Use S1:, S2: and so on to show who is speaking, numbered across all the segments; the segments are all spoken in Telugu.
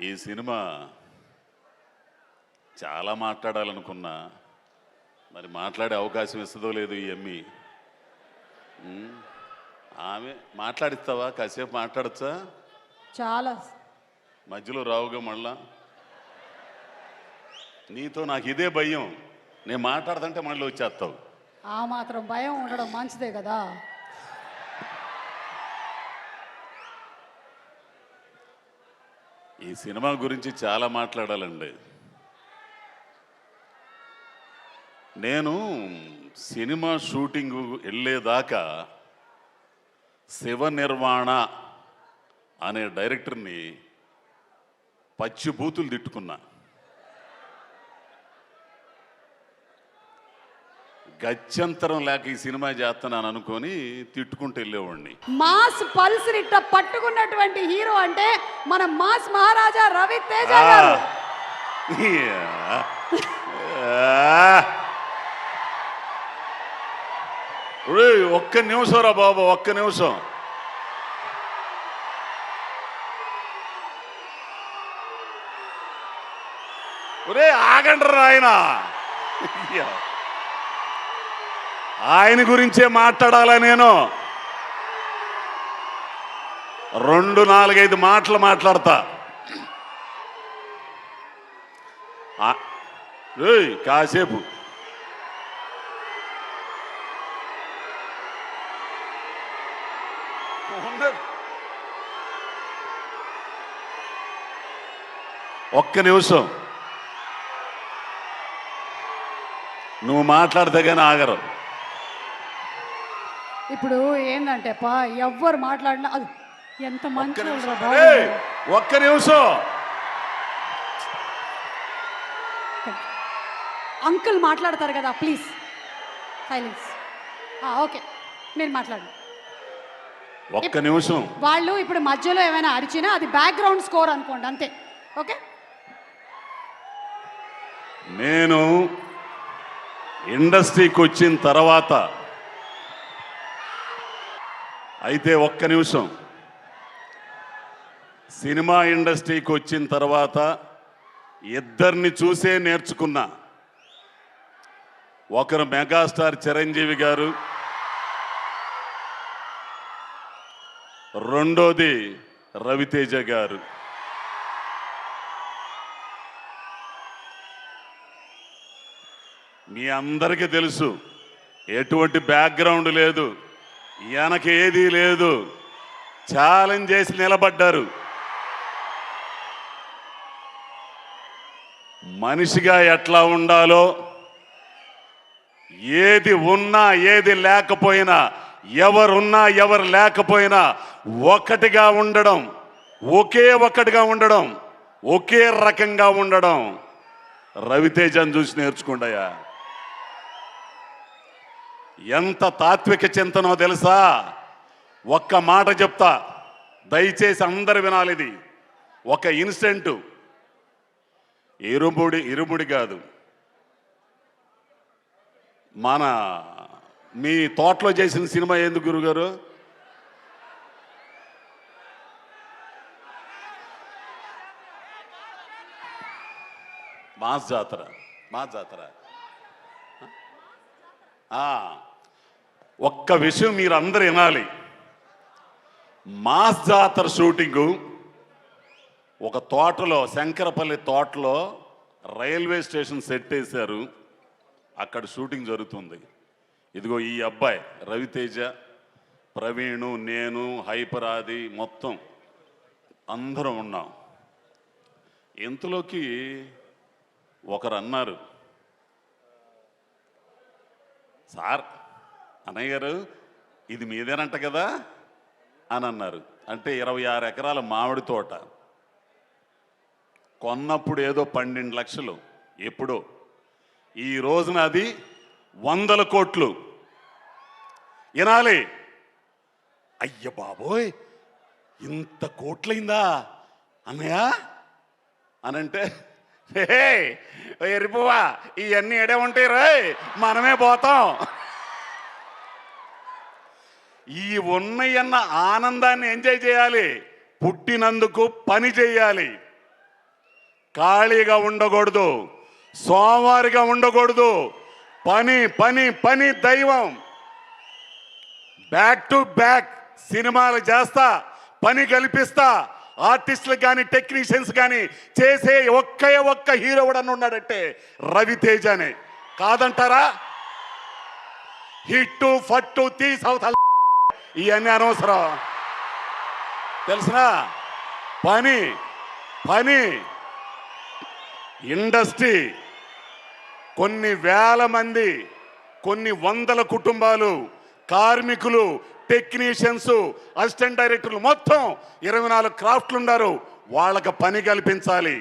S1: ఈ సినిమా చాలా మాట్లాడాలనుకున్నా, మరి మాట్లాడే అవకాశం ఇస్తుందో లేదు ఈ అమ్మి. ఆమె మాట్లాడిస్తావా? కాసేపు మాట్లాడచ్చా?
S2: చాలా
S1: మధ్యలో రావుగా మళ్ళా. నీతో నాకు ఇదే భయం, నేను మాట్లాడుతుంటే మళ్ళీ వచ్చేస్తావు.
S2: ఆ మాత్రం భయం ఉండడం మంచిదే కదా.
S1: ఈ సినిమా గురించి చాలా మాట్లాడాలండి. నేను సినిమా షూటింగ్ వెళ్ళేదాకా శివ నిర్వాణ అనే డైరెక్టర్ని పచ్చి బూతులు తిట్టుకున్నా. గత్యంతరం లేక ఈ సినిమా చేస్తున్నాను అనుకొని తిట్టుకుంటూ వెళ్ళేవాడిని.
S2: మాస్ పల్స్ ఇట్ట పట్టుకున్నటువంటి హీరో అంటే మన మాస్ మహారాజా రవితేజ గారు.
S1: ఒక్క నిమిషం రా బాబు, ఒక్క నిమిషం. ఒరే ఆగండ్రా, ఆయన గురించే మాట్లాడాలా నేను. 2-4-5 మాటలు మాట్లాడతా. కాసేపు ఒక్క నిమిషం నువ్వు మాట్లాడితే కానీ ఆగరు.
S2: ఇప్పుడు ఏంటంటే ఎవ్వరు మాట్లాడినా అది ఎంత మంచి
S1: ఒక్క నిమిషం.
S2: అంకుల్ మాట్లాడతారు కదా, ప్లీజ్ సైలెన్స్. ఓకే, నేను మాట్లాడు.
S1: ఒక్క నిమిషం.
S2: వాళ్ళు ఇప్పుడు మధ్యలో ఏమైనా అరిచినా అది బ్యాక్గ్రౌండ్ స్కోర్ అనుకోండి, అంతే. ఓకే,
S1: నేను ఇండస్ట్రీకి వచ్చిన తర్వాత అయితే ఒక్క నిమిషం, సినిమా ఇండస్ట్రీకి వచ్చిన తర్వాత ఇద్దరిని చూసే నేర్చుకున్నా. ఒకరు మెగాస్టార్ చిరంజీవి గారు, రెండోది రవితేజ గారు. మీ అందరికీ తెలుసు, ఎటువంటి బ్యాక్గ్రౌండ్ లేదు, వెనక ఏదీ లేదు, ఛాలెంజ్ చేసి నిలబడ్డారు. మనిషిగా ఎట్లా ఉండాలో, ఏది ఉన్నా ఏది లేకపోయినా, ఎవరున్నా ఎవరు లేకపోయినా ఒకటిగా ఉండడం, ఒక్కటిగా ఉండడం, ఒకే రకంగా ఉండడం రవితేజను చూసి నేర్చుకోండియా. ఎంత తాత్విక చింతనో తెలుసా? ఒక్క మాట చెప్తా, దయచేసి అందరు వినాలి. ఇది ఒక ఇన్సిడెంట్, ఇరుముడి కాదు, మన మీ తోటలో చేసిన సినిమా ఎందుకు గురుగారు? మాస్ జాతర. ఒక్క విషయం మీరు అందరు వినాలి. మాస్ జాతర షూటింగు ఒక తోటలో, శంకరపల్లి తోటలో రైల్వే స్టేషన్ సెట్ వేశారు. అక్కడ షూటింగ్ జరుగుతుంది. ఇదిగో ఈ అబ్బాయి రవితేజ, ప్రవీణు, నేను, హైపరాది మొత్తం అందరం ఉన్నాం. ఇంతలోకి ఒకరు అన్నారు, సార్, అన్నయ్య గారు ఇది మీదేనంట కదా అని అన్నారు. అంటే 26 ఎకరాల మామిడి తోట కొన్నప్పుడు ఏదో 12 లక్షలు, ఎప్పుడో. ఈ రోజున అది 100 కోట్లు. వినాలి. అయ్య బాబోయ్, ఇంత కోట్లయిందా అన్నయ్య అనంటే, ఎరిపోవా ఇవన్నీ ఎడే ఉంటాయి రాయ్, మనమే పోతాం. ఈ ఉన్నయన్న ఆనందాన్ని ఎంజాయ్ చేయాలి, పుట్టినందుకు పని చేయాలి. ఖాళీగా ఉండకూడదు, సోమవారిగా ఉండకూడదు. పని పని పని దైవం. బ్యాక్ టు బ్యాక్ సినిమాలు చేస్తా, పని కల్పిస్తా. ఆర్టిస్టులకు కానీ టెక్నీషియన్స్ కానీ చేసే ఒక్క హీరో కూడా ఉన్నాడంటే రవితేజనే. కాదంటారా? హిట్టు ఫట్టు తీసవుతా ఇవన్నీ అనవసరం. తెలిసినా పని పని ఇండస్ట్రీ కొన్ని వేల మంది, కొన్ని వందల కుటుంబాలు, కార్మికులు, టెక్నీషియన్స్, అసిస్టెంట్ డైరెక్టర్లు, మొత్తం 24 క్రాఫ్ట్లు ఉన్నారు. వాళ్ళకి పని కల్పించాలి.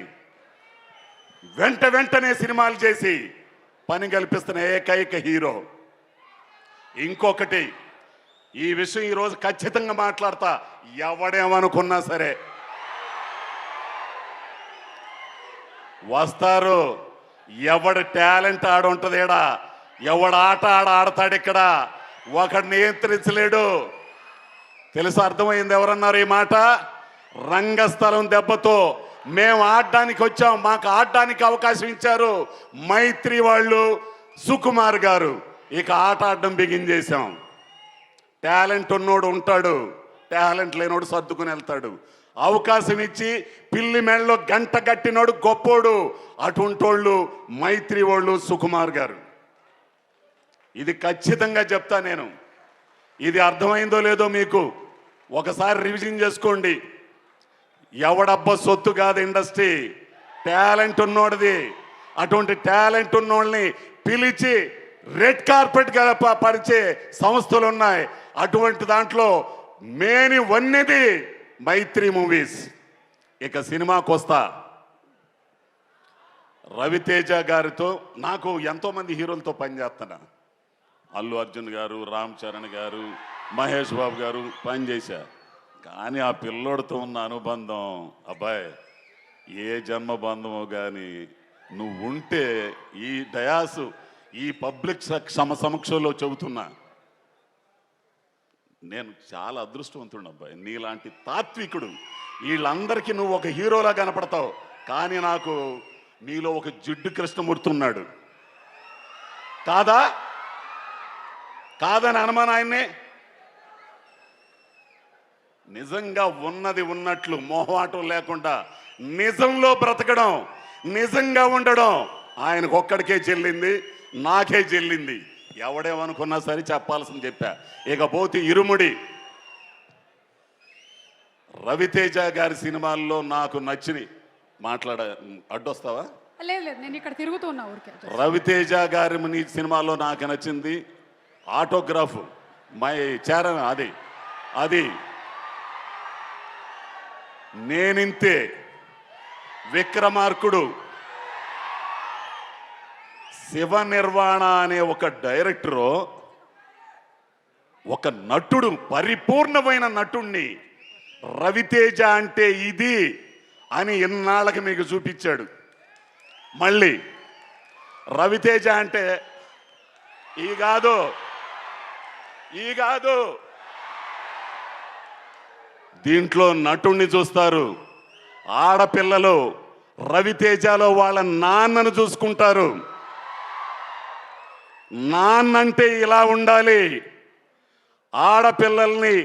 S1: వెంటనే సినిమాలు చేసి పని కల్పిస్తున్న ఏకైక హీరో. ఇంకొకటి, ఈ విషయం ఈరోజు ఖచ్చితంగా మాట్లాడతా. ఎవడేమనుకున్నా సరే వస్తారు. ఎవడి టాలెంట్ ఆడుంటది ఇక్కడ, ఎవడ ఆట ఆడతాడు ఇక్కడ, ఒకడు నియంత్రించలేడు. తెలుసు, అర్థమైంది? ఎవరన్నారు ఈ మాట? రంగస్థలం దెబ్బతో మేము ఆడడానికి వచ్చాం, మాకు ఆడడానికి అవకాశం ఇచ్చారు మైత్రి వాళ్ళు, సుకుమార్ గారు. ఇక ఆట ఆడడం బిగిన్ చేశాం. టాలెంట్ ఉన్నోడు ఉంటాడు, టాలెంట్ లేనోడు సర్దుకుని వెళ్తాడు. అవకాశం ఇచ్చి పిల్లి మెళ్ళలో గంట కట్టినోడు గొప్పోడు. అటుంటోళ్ళు మైత్రి వాళ్ళు, సుకుమార్ గారు. ఇది ఖచ్చితంగా చెప్తా నేను. ఇది అర్థమైందో లేదో మీకు ఒకసారి రివిజన్ చేసుకోండి. ఎవడబ్బ సొత్తు కాదు ఇండస్ట్రీ, టాలెంట్ ఉన్నోడిది. అటువంటి టాలెంట్ ఉన్నోళ్ళని పిలిచి రెడ్ కార్పెట్ పరిచే సంస్థలు ఉన్నాయి. అటువంటి దాంట్లో మేని వన్నెది మైత్రి మూవీస్. ఇక సినిమాకి వస్తా. రవితేజ గారితో నాకు ఎంతోమంది హీరోలతో పనిచేస్తున్నా. అల్లు అర్జున్ గారు, రామ్ చరణ్ గారు, మహేష్ బాబు గారు పనిచేశా. కానీ ఆ పిల్లోడితో ఉన్న అనుబంధం, అబ్బాయి ఏ జన్మ బంధమో కానీ నువ్వు ఉంటే ఈ డయాసు, ఈ పబ్లిక్ సమక్షంలో చెబుతున్నా, నేను చాలా అదృష్టవంతుడు అబ్బాయి. నీలాంటి తాత్వికుడు వీళ్ళందరికీ నువ్వు ఒక హీరోలా కనపడతావు. కానీ నాకు నీలో ఒక జిడ్డు కృష్ణమూర్తి ఉన్నాడు. కాదని అనుమానం ఆయన్నే. నిజంగా ఉన్నది ఉన్నట్లు మొహమాటం లేకుండా నిజంలో బ్రతకడం, నిజంగా ఉండడం ఆయనకు ఒక్కడికే చెల్లింది, నాకే చెల్లింది. ఎవడేమనుకున్నా సరే చెప్పాల్సింది చెప్పా. ఇకపోతే ఇరుముడి. రవితేజ గారి సినిమాల్లో నాకు నచ్చిని అడ్డొస్తావా?
S2: లేదు లేదు, నేను ఇక్కడ తిరుగుతున్నా ఊరికే.
S1: రవితేజ గారి నీ సినిమాల్లో నాకు నచ్చింది ఆటోగ్రాఫ్, మై చరణ్, అది నేనింతే, విక్రమార్కుడు, శివ నిర్వాణ అనే ఒక డైరెక్టరు, ఒక నటుడు, పరిపూర్ణమైన నటుణ్ణి రవితేజ అంటే ఇది అని ఇన్నాళ్ళకి మీకు చూపించాడు. మళ్ళీ రవితేజ అంటే ఈ కాదు దీంట్లో నటుణ్ణి చూస్తారు. ఆడపిల్లలు రవితేజలో వాళ్ళ నాన్నను చూసుకుంటారు. నాన్నంటే ఇలా ఉండాలి, ఆడపిల్లల్ని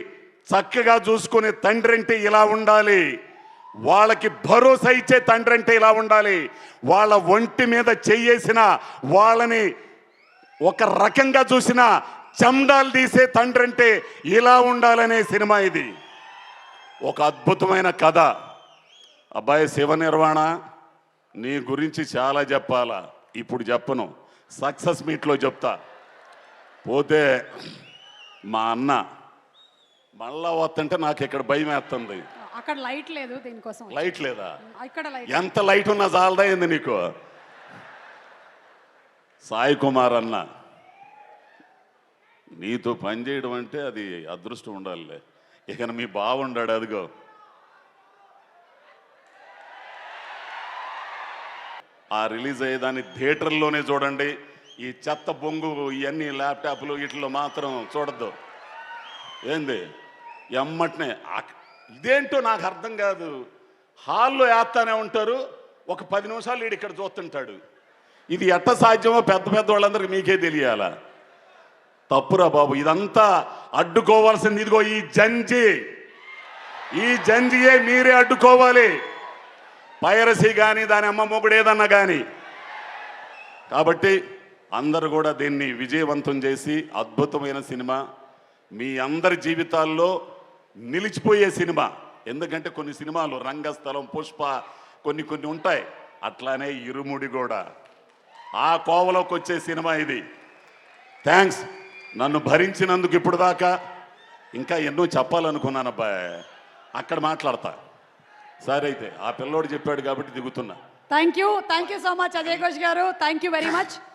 S1: చక్కగా చూసుకునే తండ్రి అంటే ఇలా ఉండాలి, వాళ్ళకి భరోసా ఇచ్చే తండ్రి అంటే ఇలా ఉండాలి, వాళ్ళ ఒంటి మీద చెయ్యేసిన వాళ్ళని ఒక రకంగా చూసిన చెండాలు తీసే తండ్రి అంటే ఇలా ఉండాలనే సినిమా ఇది. ఒక అద్భుతమైన కథ. అబ్బాయి శివ నిర్వాణ, నీ గురించి చాలా చెప్పాలా, ఇప్పుడు చెప్పను, సక్సెస్ మీట్లో చెప్తా. పోతే మా అన్న మళ్ళా వస్తుంటే నాకు ఇక్కడ భయం వేస్తుంది.
S2: అక్కడ లైట్ లేదు, దీనికోసం.
S1: లైట్ లేదా?
S2: ఇక్కడ లైట్.
S1: ఎంత లైట్ ఉన్నా చాలదా ఏంది నీకు? సాయి కుమార్ అన్న, నీతో పనిచేయడం అంటే అది అదృష్టం ఉండాలి. ఇక మీ బావుండాడు, అదిగో ఆ రిలీజ్ అయ్యేదాన్ని థియేటర్లోనే చూడండి. ఈ చెత్త బొంగు ఇవన్నీ ల్యాప్టాప్లు వీటిలో మాత్రం చూడద్దు. ఏంది ఎమ్మటనే ఇదేంటో నాకు అర్థం కాదు. హాల్లో వేస్తానే ఉంటారు, ఒక 10 నిమిషాలు వీడు ఇక్కడ చూస్తుంటాడు. ఇది ఎట్ట సాధ్యమో పెద్ద పెద్ద వాళ్ళందరికీ మీకే తెలియాలా? తప్పురా బాబు. ఇదంతా అడ్డుకోవాల్సింది ఇదిగో ఈ జంజియే మీరే అడ్డుకోవాలి. పైరసీ కానీ దాని అమ్మ మొగుడు ఏదన్నా కానీ. కాబట్టి అందరూ కూడా దీన్ని విజయవంతం చేసి అద్భుతమైన సినిమా మీ అందరి జీవితాల్లో నిలిచిపోయే సినిమా. ఎందుకంటే కొన్ని సినిమాలు రంగస్థలం, పుష్ప కొన్ని ఉంటాయి. అట్లానే ఇరుముడి కూడా ఆ కోవలోకి వచ్చే సినిమా ఇది. థ్యాంక్స్ నన్ను భరించినందుకు. ఇప్పుడు దాకా ఇంకా ఎన్నో చెప్పాలనుకున్నాను అబ్బాయి, అక్కడ మాట్లాడతా. సరే అయితే ఆ పిల్లోడు చెప్పాడు కాబట్టి దిగుతున్నా.
S2: Thank you so much Ajay Ghosh garu. Thank you very much.